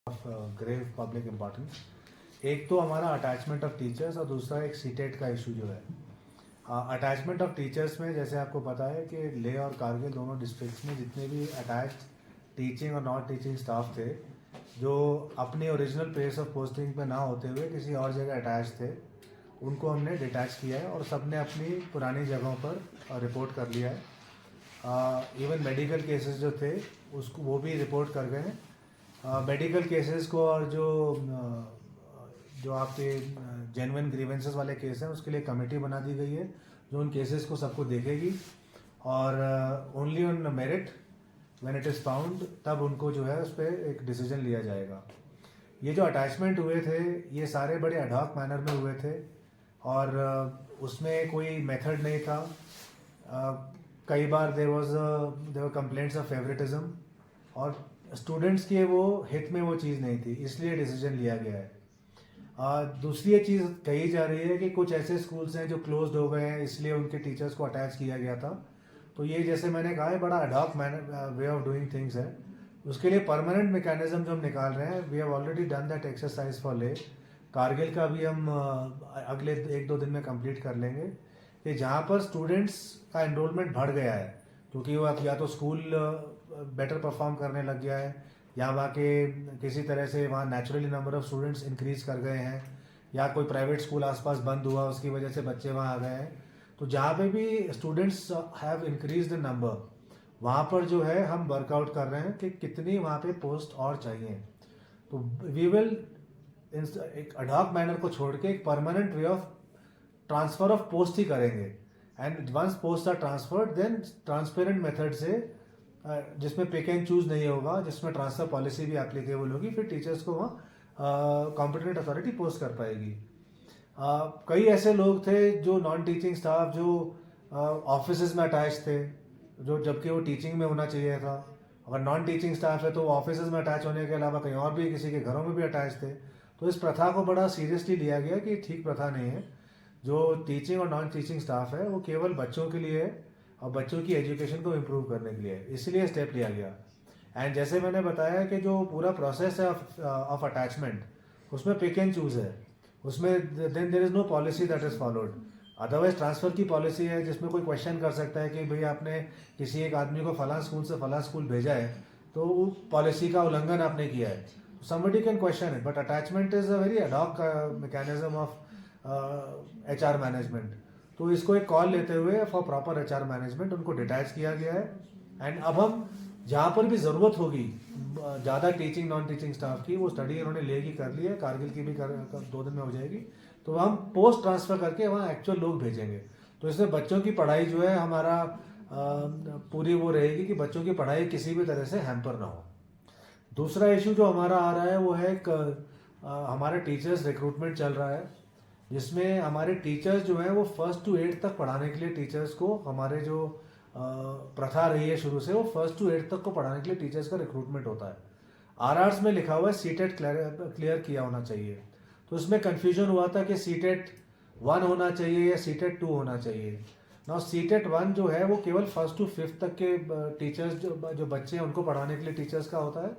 Of grave public importance. एक तो हमारा अटैचमेंट ऑफ टीचर्स और दूसरा एक सीटेट का इशू जो है। अटैचमेंट ऑफ टीचर्स में जैसे आपको पता है कि लेह और कारगिल दोनों डिस्ट्रिक्ट्स में जितने भी अटैच्ड टीचिंग और नॉन टीचिंग स्टाफ थे जो अपनी ओरिजिनल प्लेस ऑफ पोस्टिंग पे ना होते हुए किसी और जगह अटैच थे, उनको हमने डिटैच किया है और सब ने अपनी पुरानी जगहों पर रिपोर्ट कर लिया है। इवन मेडिकल केसेस जो थे उसको वो भी रिपोर्ट कर गए हैं। मेडिकल केसेस को और जो आपके जेन्युइन ग्रीवेंसेस वाले केस हैं उसके लिए कमेटी बना दी गई है जो उन केसेस को सबको देखेगी और only on merit when it is found तब उनको जो है उस पर एक डिसीजन लिया जाएगा। ये जो अटैचमेंट हुए थे ये सारे बड़े एडहॉक मैनर में हुए थे और उसमें कोई मेथड नहीं था। कई बार देवर कंप्लेंट्स ऑफ फेवरेटिज्म और स्टूडेंट्स के वो हित में वो चीज़ नहीं थी, इसलिए डिसीजन लिया गया है। दूसरी चीज़ कही जा रही है कि कुछ ऐसे स्कूल्स हैं जो क्लोज्ड हो गए हैं इसलिए उनके टीचर्स को अटैच किया गया था। तो ये जैसे मैंने कहा है बड़ा ad hoc way of doing things है। उसके लिए परमानेंट मैकेनिज्म जो हम निकाल रहे हैं, we have already done that exercise for Leh. Kargil का भी हम अगले 1-2 दिन में कंप्लीट कर लेंगे कि जहाँ पर स्टूडेंट्स का एनरोलमेंट बढ़ गया है क्योंकि वो या तो स्कूल बेटर परफॉर्म करने लग गया है या वहाँ के किसी तरह से वहाँ naturally number of students increase कर गए हैं या कोई प्राइवेट स्कूल आसपास बंद हुआ उसकी वजह से बच्चे वहाँ आ गए हैं। तो जहाँ पे भी students have increase the number वहाँ पर जो है हम वर्कआउट कर रहे हैं कि कितनी वहाँ पे पोस्ट और चाहिए। तो वी विल एक एडहॉक मैनर को छोड़ के एक permanent way of transfer of post ही करेंगे and once post are transferred then transparent method से जिसमें पिक एंड चूज नहीं होगा, जिसमें ट्रांसफर पॉलिसी भी एप्लीकेबल होगी, फिर टीचर्स को वहाँ कॉम्पिटेंट अथॉरिटी पोस्ट कर पाएगी। कई ऐसे लोग थे जो नॉन टीचिंग स्टाफ जो ऑफिस में अटैच थे जो जबकि वो टीचिंग में होना चाहिए था। अगर नॉन टीचिंग स्टाफ है तो वो ऑफिस में अटैच होने के अलावा कहीं और भी किसी के घरों में भी अटैच थे। तो इस प्रथा को बड़ा सीरियसली लिया गया कि ठीक प्रथा नहीं है। जो टीचिंग और नॉन टीचिंग स्टाफ है वो केवल बच्चों के लिए है और बच्चों की एजुकेशन को इम्प्रूव करने के लिए, इसलिए स्टेप लिया गया। एंड जैसे मैंने बताया कि जो पूरा प्रोसेस है ऑफ अटैचमेंट उसमें पिक एंड चूज है, उसमें then there is no policy that is followed. Otherwise transfer की पॉलिसी है जिसमें कोई क्वेश्चन कर सकता है कि भाई आपने किसी एक आदमी को फलां स्कूल से फलां स्कूल भेजा है तो वो पॉलिसी का उल्लंघन आपने किया है। Somebody can question it but attachment is a very ad hoc mechanism of HR management. तो इसको एक कॉल लेते हुए फॉर प्रॉपर HR मैनेजमेंट उनको डिटैच किया गया है। एंड अब हम जहाँ पर भी ज़रूरत होगी ज़्यादा टीचिंग नॉन टीचिंग स्टाफ की, वो स्टडी उन्होंने ले की कर ली है, कारगिल की भी 2 दिन में हो जाएगी। तो हम पोस्ट ट्रांसफ़र करके वहाँ एक्चुअल लोग भेजेंगे। तो इसमें बच्चों की पढ़ाई जो है हमारा पूरी वो रहेगी कि बच्चों की पढ़ाई किसी भी तरह से हैम्पर ना हो। दूसरा इशू जो हमारा आ रहा है वो है हमारे टीचर्स रिक्रूटमेंट चल रहा है जिसमें हमारे टीचर्स जो हैं वो 1st to 8th तक पढ़ाने के लिए टीचर्स को, हमारे जो प्रथा रही है शुरू से, वो 1st to 8th तक को पढ़ाने के लिए टीचर्स का रिक्रूटमेंट होता है। RRs में लिखा हुआ है सीटेट क्लियर किया होना चाहिए। तो उसमें कन्फ्यूजन हुआ था कि सीटेट 1 होना चाहिए या सीटेट 2 होना चाहिए। ना सीटेट 1 जो है वो केवल 1st to 5th तक के टीचर्स जो बच्चे हैं उनको पढ़ाने के लिए टीचर्स का होता है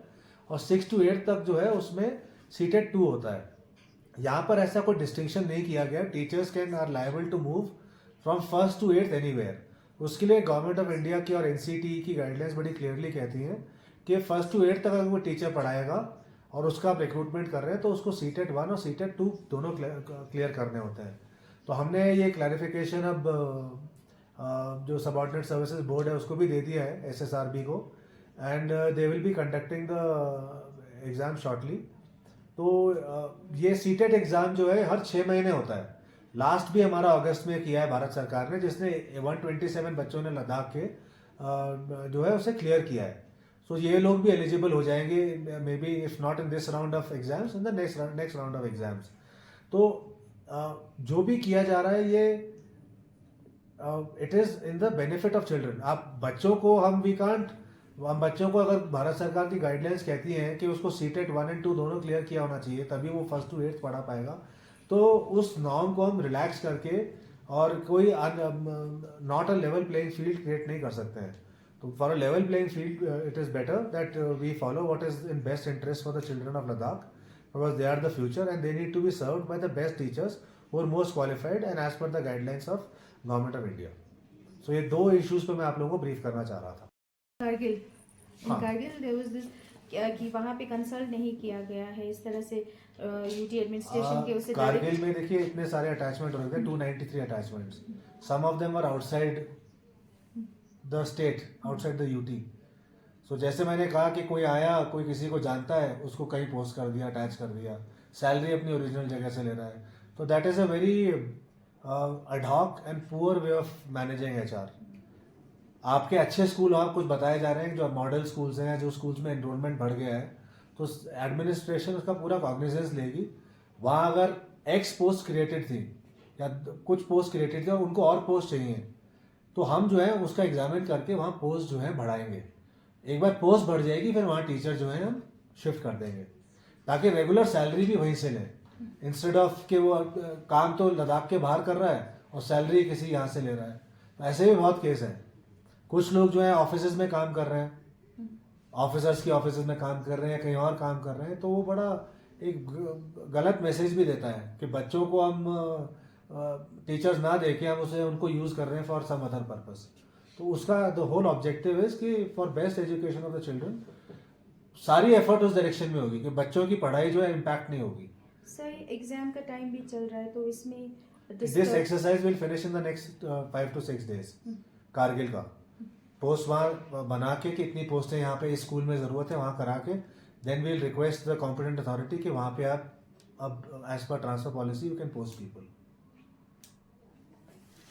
और 6 to 8 तक जो है उसमें सीटेट 2 होता है। यहाँ पर ऐसा कोई डिस्टिंक्शन नहीं किया गया। Teachers can are liable to move from 1st to 8th anywhere. उसके लिए गवर्नमेंट ऑफ इंडिया की और NCTE की गाइडलाइंस बड़ी क्लियरली कहती हैं कि 1st to 8th तक अगर वो टीचर पढ़ाएगा और उसका आप रिक्रूटमेंट कर रहे हैं तो उसको सीटेट 1 और सीटेट 2 दोनों क्लियर करने होते हैं। तो हमने ये क्लैरिफिकेशन अब जो सबऑर्डिनेट सर्विसेज बोर्ड है उसको भी दे दिया है, SSRB को, and they will be conducting the exam shortly. तो ये सीटेट एग्ज़ाम जो है हर 6 महीने होता है। लास्ट भी हमारा अगस्त में किया है भारत सरकार ने, जिसने 127 बच्चों ने लद्दाख के जो है उसे क्लियर किया है। सो ये लोग भी एलिजिबल हो जाएंगे may be if not in this round of exams, in the next round of exams. तो जो भी किया जा रहा है ये it is in the benefit of children. आप बच्चों को हम बच्चों को अगर भारत सरकार की गाइडलाइंस कहती हैं कि उसको सीटेट 1 and 2 दोनों क्लियर किया होना चाहिए तभी वो 1st to 8th पढ़ा पाएगा, तो उस नॉर्म को हम रिलैक्स करके और कोई not a level playing field create नहीं कर सकते हैं। तो for a level playing field it is better that we follow what is in best interest for the children of Ladakh, because they are the future and they need to be served by the best teachers who are most qualified and as per the guidelines of government of India. So ये दो issues पे मैं आप लोगों को brief करना चाह रहा था. कारगिल, हाँ. कारगिल देयर वाज दिस कि वहाँ पे कंसल्ट नहीं किया गया है इस तरह से यूटी एडमिनिस्ट्रेशन के उससे कारगिल में देखिए इतने सारे अटैचमेंट हो रहे थे, 293 attachments. Some of them are outside the state, outside the UT. So जैसे मैंने कहा कि कोई आया, कोई किसी को जानता है, उसको कहीं पोस्ट कर दिया, अटैच कर दिया, सैलरी अपनी ओरिजिनल जगह से ले रहा है. तो that is a very adhoc and poor way of managing HR. आपके अच्छे स्कूल आप कुछ बताए जा रहे हैं जो मॉडल स्कूल्स हैं, जो स्कूल्स में एनरोलमेंट बढ़ गया है, तो एडमिनिस्ट्रेशन उसका पूरा कॉग्निजेंस लेगी. वहाँ अगर एक्स पोस्ट क्रिएटेड थी या कुछ पोस्ट क्रिएटेड थी और उनको और पोस्ट चाहिए, तो हम जो है उसका एग्जामिन करके वहाँ पोस्ट जो है बढ़ाएंगे. एक बार पोस्ट बढ़ जाएगी फिर वहाँ टीचर जो है हम शिफ्ट कर देंगे, ताकि रेगुलर सैलरी भी वहीं से लें, इंस्टेड ऑफ कि वो काम तो लद्दाख के बाहर कर रहा है और सैलरी किसी यहाँ से ले रहा है. तो ऐसे भी बहुत केस हैं. कुछ लोग जो है ऑफिस में काम कर रहे हैं, ऑफिसर्स की ऑफिस में काम कर रहे हैं, कहीं और काम कर रहे हैं, तो वो बड़ा एक गलत मैसेज भी देता है कि बच्चों को हम टीचर्स ना देके हम उसे उनको यूज़ कर रहे हैं फॉर सम अदर पर्पस. तो उसका द होल ऑब्जेक्टिव इज कि for best education of the children सारी एफर्ट उस डायरेक्शन में होगी कि बच्चों की पढ़ाई जो है इम्पैक्ट नहीं होगी. सर एग्जाम का टाइम भी चल रहा है तो इसमें this exercise will finish in the next 5 to 6 days. Kargil का पोस्ट वहाँ बना के कि इतनी पोस्टें यहाँ पे इस स्कूल में ज़रूरत है, वहाँ करा के then we'll request the competent authority कि वहाँ पे आप अब as per transfer policy you can post people.